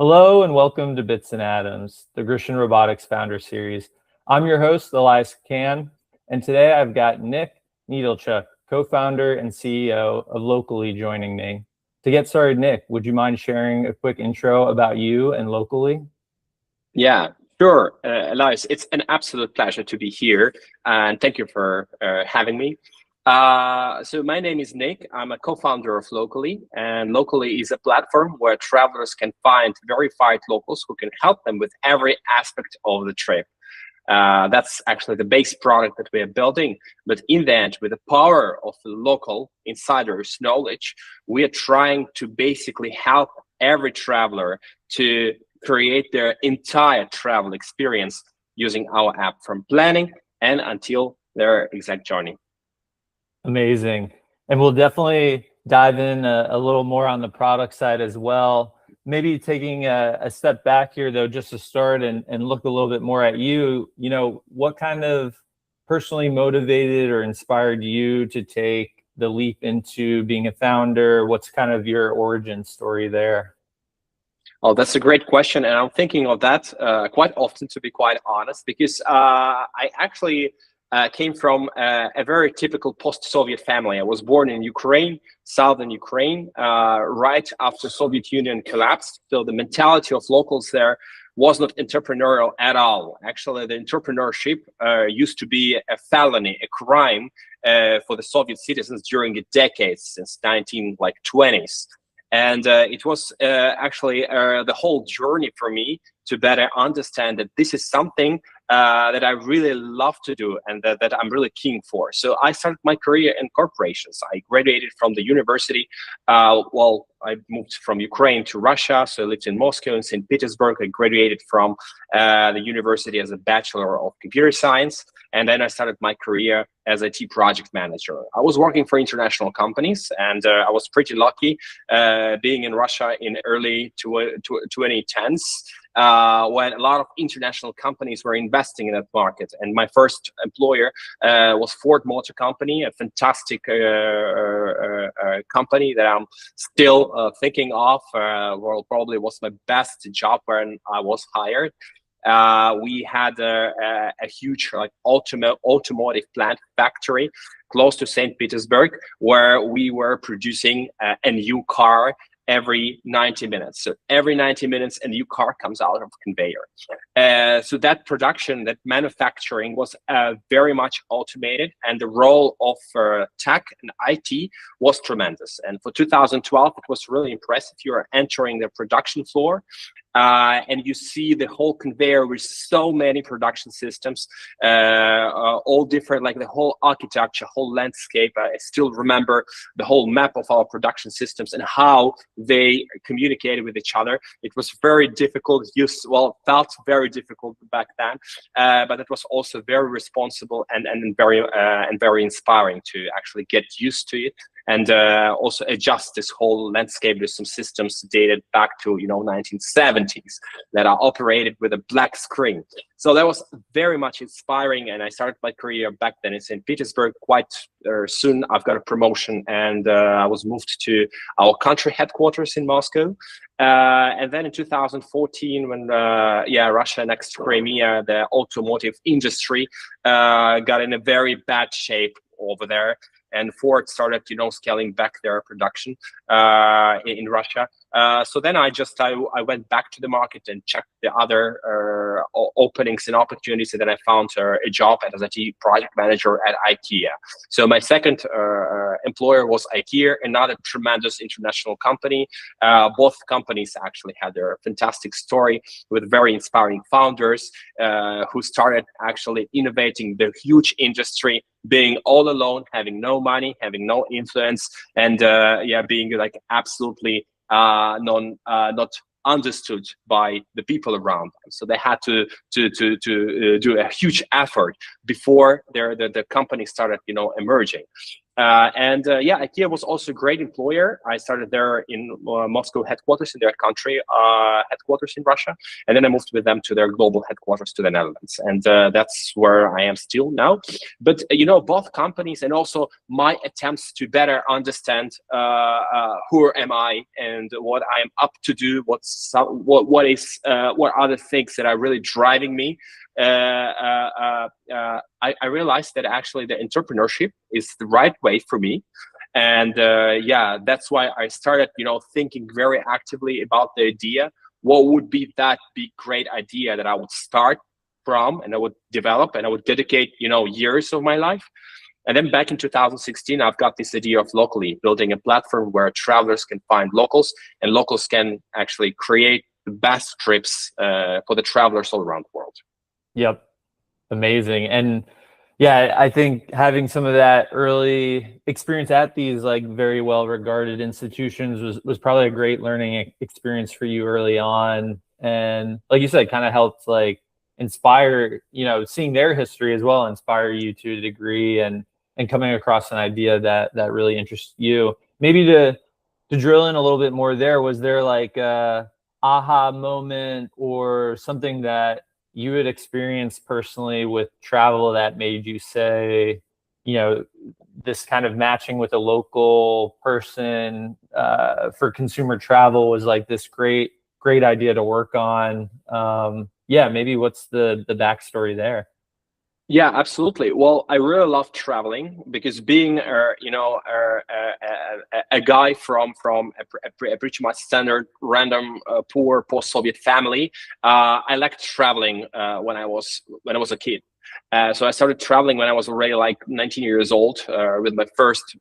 Hello and welcome to Bits and Atoms, the Grecian Robotics Founder Series. I'm your host, Elias Can, and today I've got Nick Nedelchuk, co-founder and CEO of Localie, joining me. To get started, Nick, would you mind sharing a quick intro about you and Localie? Yeah, sure, Elias. It's an absolute pleasure to be here, and thank you for having me. So my name is Nick. I'm a co-founder of Localie, and Localie is a platform where travelers can find verified locals who can help them with every aspect of the trip. That's actually the base product that we are building. But in the end, with the power of the local insiders' knowledge, we are trying to basically help every traveler to create their entire travel experience using our app from planning and until their exact journey. Amazing. And we'll definitely dive in a little more on the product side as well. Maybe taking a step back here, though, just to start and look a little bit more at you. What kind of personally motivated or inspired you to take the leap into being a founder? What's kind of your origin story there? Oh, that's a great question. And I'm thinking of that quite often, to be quite honest, because I actually came from a very typical post-Soviet family. I was born in Ukraine, southern Ukraine, right after Soviet Union collapsed. So the mentality of locals there was not entrepreneurial at all. Actually, the entrepreneurship used to be a felony, a crime for the Soviet citizens during the decades since 1920s. And it was actually the whole journey for me to better understand that this is something that I really love to do and that I'm really keen for. So I started my career in corporations. I graduated from the university. Well, I moved from Ukraine to Russia, so I lived in Moscow and St. Petersburg. I graduated from the university as a Bachelor of Computer Science, and then I started my career as IT project manager. I was working for international companies, and I was pretty lucky being in Russia in early 2010s. When a lot of international companies were investing in that market. And my first employer was Ford Motor Company, a fantastic company that I'm still thinking of. Well, probably was my best job when I was hired. We had a huge automotive plant factory close to St. Petersburg, where we were producing a new car every 90 minutes. So every 90 minutes, a new car comes out of conveyor. So that production, that manufacturing was very much automated, and the role of tech and IT was tremendous. And for 2012, it was really impressive. You are entering the production floor, and you see the whole conveyor with so many production systems, all different, like the whole architecture, whole landscape. I still remember the whole map of our production systems and how they communicated with each other. It was very difficult. Felt very difficult back then, but it was also very responsible and very inspiring to actually get used to it. And also adjust this whole landscape with some systems dated back to 1970s that are operated with a black screen. So that was very much inspiring, and I started my career back then in St. Petersburg. Quite soon, I've got a promotion, and I was moved to our country headquarters in Moscow. And then in 2014, when Russia annexed Crimea, the automotive industry got in a very bad shape over there. And Ford started, scaling back their production in Russia. So then I went back to the market and checked the other openings and opportunities, and then I found a job as an IT project manager at IKEA. So my second employer was IKEA, another tremendous international company. Both companies actually had their fantastic story with very inspiring founders who started actually innovating the huge industry, being all alone, having no money, having no influence, and being like absolutely not understood by the people around them. So they had to do a huge effort before the company started, emerging. Yeah, IKEA was also a great employer. I started there in Moscow headquarters in their country, headquarters in Russia, and then I moved with them to their global headquarters to the Netherlands, and that's where I am still now. But both companies and also my attempts to better understand who am I and what I am up to do, what are the things that are really driving me. I realized that actually the entrepreneurship is the right way for me. And yeah, that's why I started, thinking very actively about the idea. What would be that big, great idea that I would start from and I would develop and I would dedicate, years of my life. And then back in 2016, I've got this idea of Localie, building a platform where travelers can find locals and locals can actually create the best trips for the travelers all around the world. Yep. Amazing. And yeah, I think having some of that early experience at these like very well regarded institutions was probably a great learning experience for you early on. And like you said, kind of helped like inspire, seeing their history as well, inspire you to a degree and coming across an idea that really interests you. Maybe to drill in a little bit more there, was there like a aha moment or something that you had experienced personally with travel that made you say, this kind of matching with a local person for consumer travel was like this great idea to work on? Yeah, maybe what's the backstory there? Yeah, absolutely. Well, I really love traveling because being, a guy from a pretty much standard, random, poor post-Soviet family, I liked traveling when I was a kid. So I started traveling when I was already like 19 years old with my first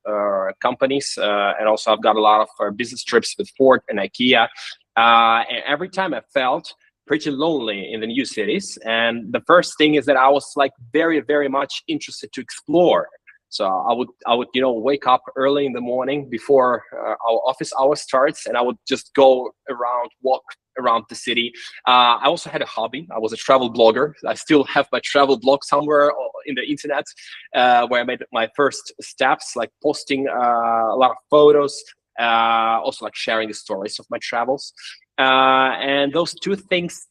companies, and also I've got a lot of business trips with Ford and IKEA. And every time I felt pretty lonely in the new cities, and the first thing is that I was like very, very much interested to explore. So I would wake up early in the morning before our office hour starts, and I would just go around, walk around the city. I also had a hobby. I was a travel blogger. I still have my travel blog somewhere in the internet, where I made my first steps, like posting a lot of photos, also like sharing the stories of my travels. And those two things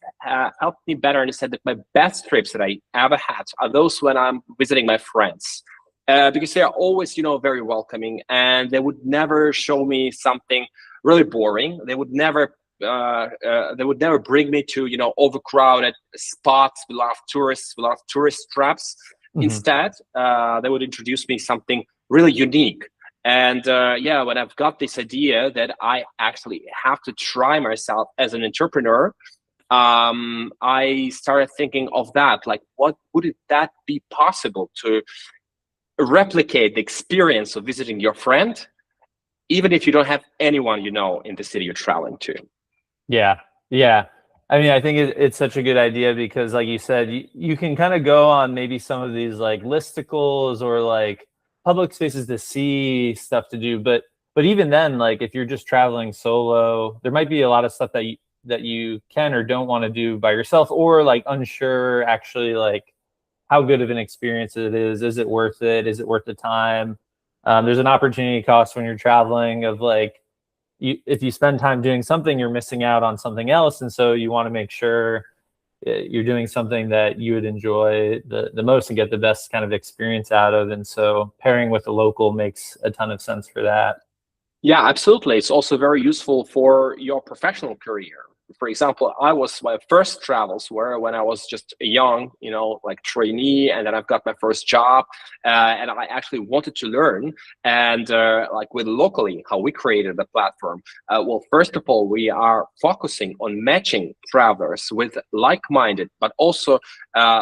helped me better understand that my best trips that I ever had are those when I'm visiting my friends. Because they are always, very welcoming, and they would never show me something really boring. They would never bring me to, overcrowded spots with a lot of tourists, with a lot of tourist traps. Mm-hmm. Instead, they would introduce me something really unique. And yeah, when I've got this idea that I actually have to try myself as an entrepreneur, I started thinking of that, like, what would that be possible to replicate the experience of visiting your friend, even if you don't have anyone in the city you're traveling to? Yeah. I mean, I think it's such a good idea because, like you said, you can kind of go on maybe some of these like listicles or like public spaces to see stuff to do, but even then, like if you're just traveling solo, there might be a lot of stuff that you can or don't want to do by yourself, or like unsure actually like how good of an experience it is. Is it worth it? Is it worth the time? There's an opportunity cost when you're traveling of like, if you spend time doing something, you're missing out on something else. And so you want to make sure you're doing something that you would enjoy the most and get the best kind of experience out of. And so pairing with a local makes a ton of sense for that. Yeah, absolutely. It's also very useful for your professional career. For example, my first travels were when I was just a young, like trainee, and then I've got my first job, and I actually wanted to learn. And like with Localie, how we created the platform. Well, first of all, we are focusing on matching travelers with like-minded, but also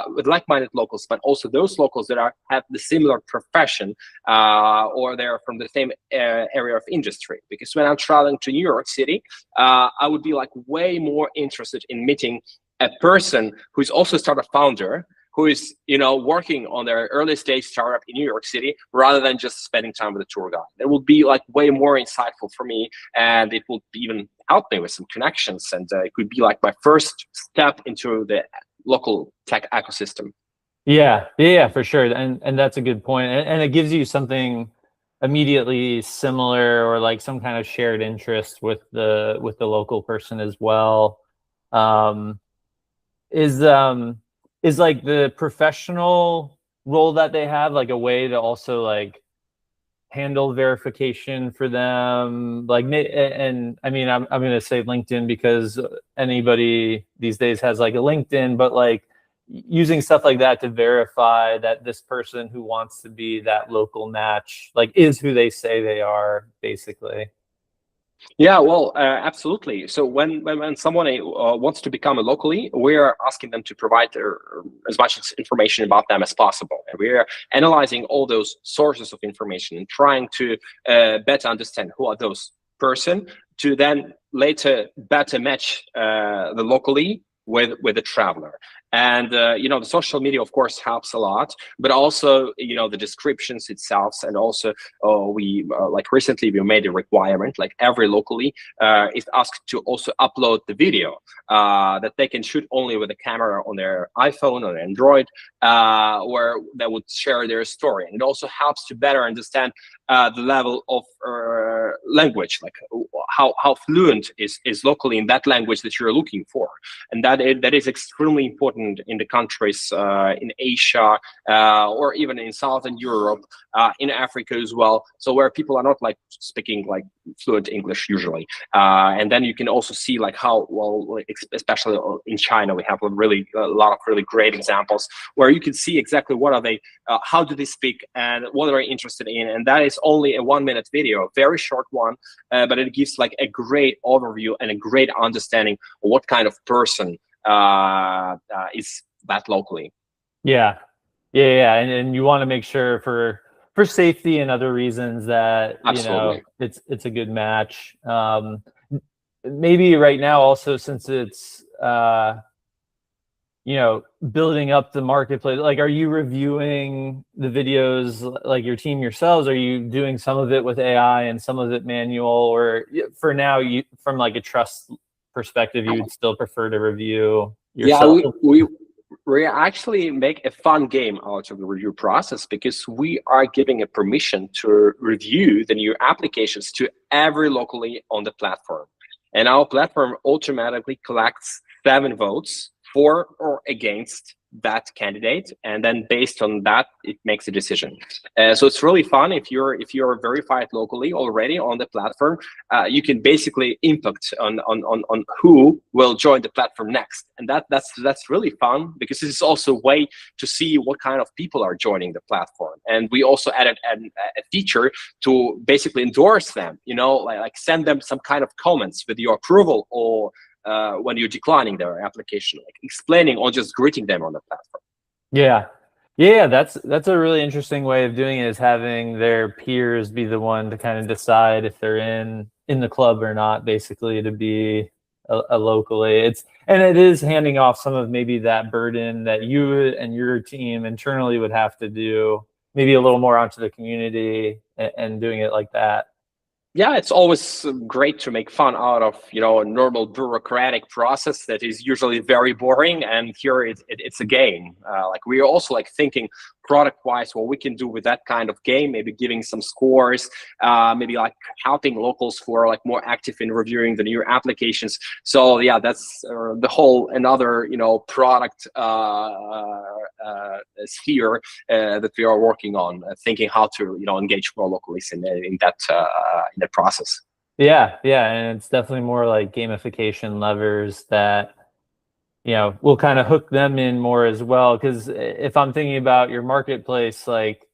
with like-minded locals, but also those locals that have the similar profession or they're from the same area of industry. Because when I'm traveling to New York City, I would be like way more interested in meeting a person who is also a startup founder, who is working on their early stage startup in New York City, rather than just spending time with a tour guide. It will be like way more insightful for me, and it will even help me with some connections, and it could be like my first step into the local tech ecosystem. Yeah, for sure. And that's a good point. And it gives you something, immediately similar or like some kind of shared interest with the local person as well. Um, is like the professional role that they have like a way to also like handle verification for them, like, and I mean, I'm going to say LinkedIn because anybody these days has like a LinkedIn, but like using stuff like that to verify that this person who wants to be that local match like is who they say they are, basically. Yeah, well, absolutely. So when someone wants to become a locally, we're asking them to provide as much information about them as possible, and we're analyzing all those sources of information and trying to better understand who are those person to then later better match the locally with the traveler. And the social media of course helps a lot, but also the descriptions itself, and also we like recently we made a requirement like every locally is asked to also upload the video that they can shoot only with a camera on their iPhone or Android, where they would share their story. And it also helps to better understand the level of language, like how fluent is locally in that language that you're looking for. And that is extremely important in the countries in Asia or even in Southern Europe, in Africa as well. So where people are not like speaking like fluent English usually. And then you can also see like how well, especially in China, we have a lot of really great examples where you can see exactly what are they, how do they speak, and what are they interested in. And that is only a 1-minute video, a very short one, but it gives like a great overview and a great understanding of what kind of person is that locally. Yeah, and you want to make sure for safety and other reasons that Absolutely. It's a good match. Maybe right now also, since it's building up the marketplace, like, are you reviewing the videos like your team yourselves? Are you doing some of it with AI and some of it manual, or for now, you from like a trust perspective, you would still prefer to review yourself? Yeah, we actually make a fun game out of the review process, because we are giving a permission to review the new applications to every locally on the platform. And our platform automatically collects 7 votes for or against that candidate, and then based on that it makes a decision. So it's really fun. If you're verified locally already on the platform, you can basically impact on who will join the platform next, and that's really fun, because this is also a way to see what kind of people are joining the platform. And we also added a feature to basically endorse them, like send them some kind of comments with your approval, or when you're declining their application, like explaining or just greeting them on the platform. Yeah, that's a really interesting way of doing it, is having their peers be the one to kind of decide if they're in the club or not, basically, to be a locally. It is handing off some of maybe that burden that you and your team internally would have to do, maybe a little more onto the community, and doing it like that. Yeah, it's always great to make fun out of a normal bureaucratic process that is usually very boring, and here it's a game. Like, we are also like thinking product-wise what we can do with that kind of game, maybe giving some scores, maybe like helping locals who are like more active in reviewing the new applications. So yeah, that's the whole another product sphere that we are working on, thinking how to engage more locals in that process. Yeah, and it's definitely more like gamification levers that will kind of hook them in more as well. Because if I'm thinking about your marketplace, like,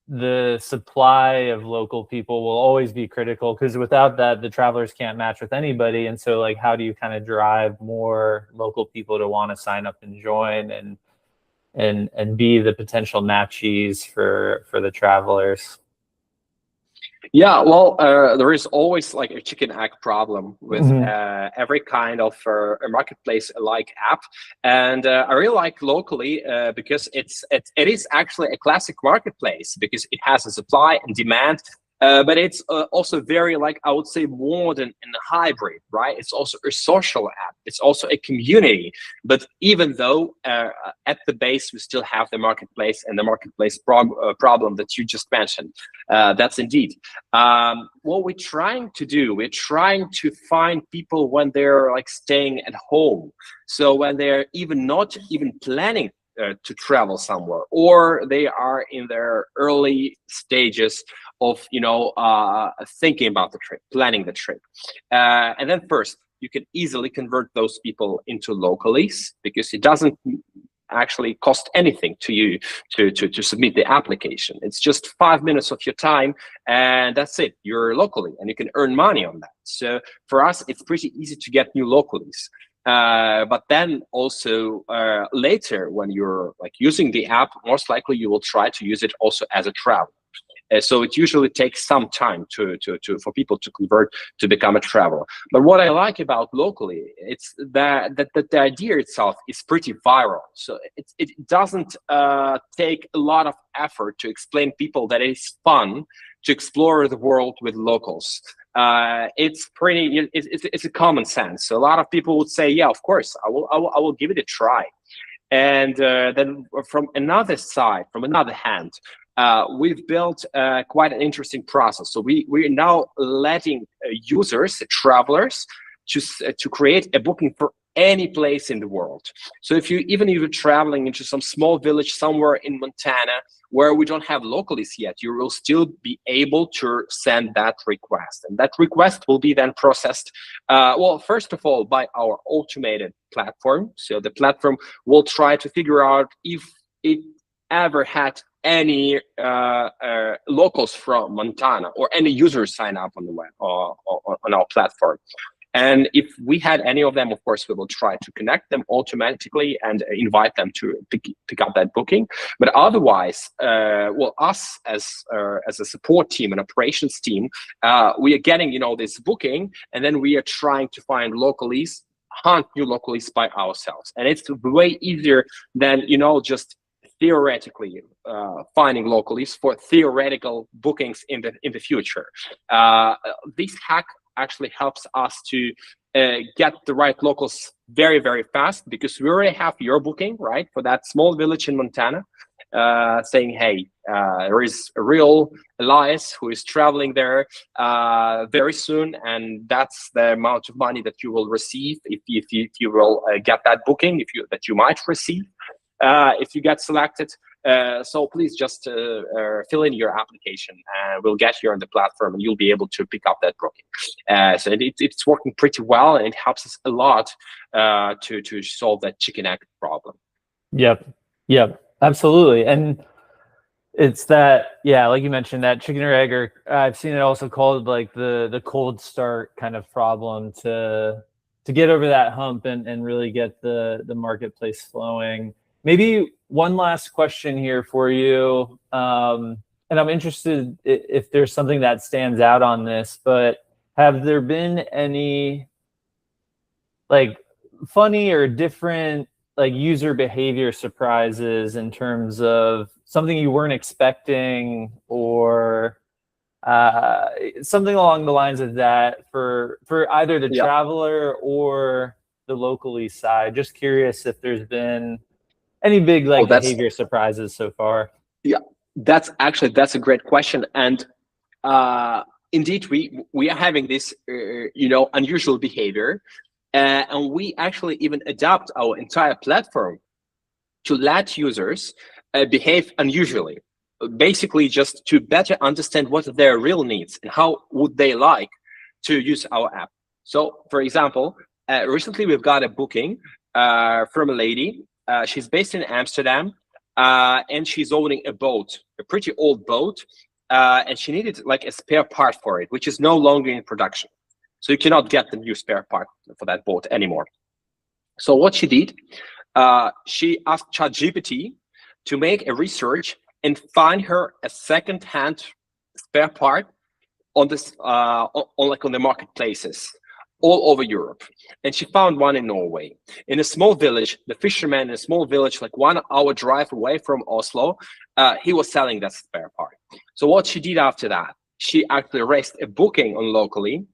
the supply of local people will always be critical, because without that, the travelers can't match with anybody. And so, like, how do you kind of drive more local people to want to sign up and join, and be the potential matchees for the travelers? Yeah, well, there is always like a chicken egg problem with every kind of a marketplace like app, and I really like locally because it is actually a classic marketplace, because it has a supply and demand But it's also very, like, I would say, modern and hybrid, right? It's also a social app. It's also a community. But even though at the base we still have the marketplace and the marketplace problem that you just mentioned, that's indeed what we're trying to do. We're trying to find people when they're like staying at home. So when they're not even planning to travel somewhere, or they are in their early stages of thinking about the trip, planning the trip, and then first you can easily convert those people into localies, because it doesn't actually cost anything to you to submit the application. It's just 5 minutes of your time, and that's it. You're locally, and you can earn money on that. So for us, it's pretty easy to get new localies. But then also later, when you're like using the app, most likely you will try to use it also as a traveler. So it usually takes some time for people to convert to become a traveler. But what I like about Localie, it's that the idea itself is pretty viral. So it doesn't take a lot of effort to explain people that it's fun to explore the world with locals. It's pretty. It's a common sense. So a lot of people would say, yeah, of course, I will give it a try. And then from another hand, we've built quite an interesting process. So we're now letting users, travelers, to create a booking for any place in the world. So if you're traveling into some small village somewhere in Montana where we don't have localies yet, you will still be able to send that request, and that request will be then processed. Well, first of all, by our automated platform. So the platform will try to figure out if it ever had any locals from Montana or any users sign up on the web or on our platform. And if we had any of them, of course, we will try to connect them automatically and invite them to pick up that booking. But otherwise, well, us as a support team and operations team, we are getting this booking, and then we are trying to find localies, hunt new localies by ourselves. And it's way easier than just theoretically finding localies for theoretical bookings in the future. This hack actually helps us to get the right locals very, very fast, because we already have your booking, right, for that small village in Montana, saying, hey, there is a real Elias who is traveling there very soon, and that's the amount of money that you will receive if you will get that booking, that you might receive if you get selected. So please just fill in your application, and we'll get you on the platform, and you'll be able to pick up that booking. So it's working pretty well, and it helps us a lot to solve that chicken egg problem. Yep, absolutely. And it's that, yeah, like you mentioned, that chicken or egg, or I've seen it also called like the cold start kind of problem to get over that hump and really get the marketplace flowing. Maybe one last question here for you. And I'm interested if there's something that stands out on this, but have there been any like funny or different like user behavior surprises in terms of something you weren't expecting, or something along the lines of that for either the traveler or the locally side? Just curious if there's been any big behavior surprises so far. Yeah, that's a great question. And indeed, we are having this unusual behavior, and we actually even adapt our entire platform to let users behave unusually, basically just to better understand what are their real needs and how would they like to use our app. So for example, recently we've got a booking from a lady. She's based in Amsterdam, and she's owning a boat, a pretty old boat, and she needed like a spare part for it, which is no longer in production. So you cannot get the new spare part for that boat anymore. So what she did, she asked ChatGPT to make a research and find her a second-hand spare part on this on the marketplaces all over Europe. And she found one in Norway, in a small village. The fisherman in a small village, like 1 hour drive away from Oslo, he was selling that spare part. So what she did after that, she actually raised a booking on Localie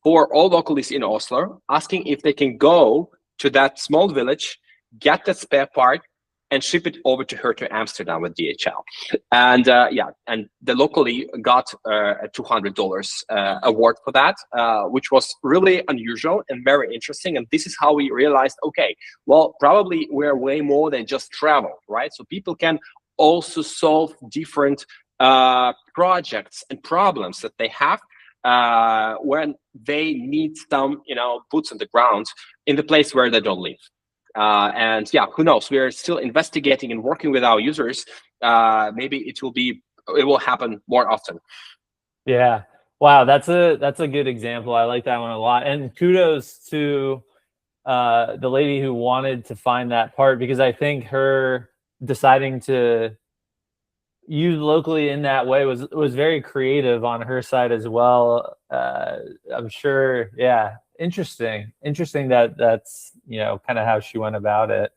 for all Localies in Oslo, asking if they can go to that small village, get that spare part, and ship it over to her to Amsterdam with DHL. And and the Localie got a $200 award for that, which was really unusual and very interesting. And this is how we realized, okay, well, probably we're way more than just travel, right? So people can also solve different projects and problems that they have when they need some, boots on the ground in the place where they don't live. And yeah, who knows? We are still investigating and working with our users. Maybe it will happen more often. Yeah. Wow. That's a good example. I like that one a lot. And kudos to the lady who wanted to find that part, because I think her deciding to use Localie in that way was very creative on her side as well. I'm sure. Yeah. Interesting that's kind of how she went about it.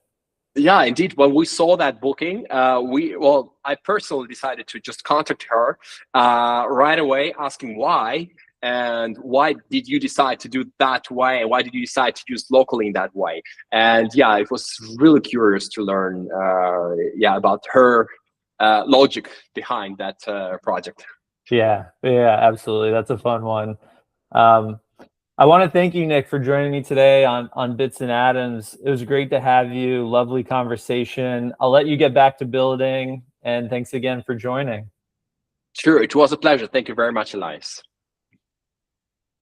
Yeah, indeed. When we saw that booking, I personally decided to just contact her right away, asking why, and why did you decide to do that way? Why did you decide to use Localie in that way? And yeah, it was really curious to learn about her logic behind that project. Yeah, absolutely. That's a fun one. I want to thank you, Nick, for joining me today on Bits and Atoms. It was great to have you. Lovely conversation. I'll let you get back to building, and thanks again for joining. Sure, it was a pleasure. Thank you very much, Elias.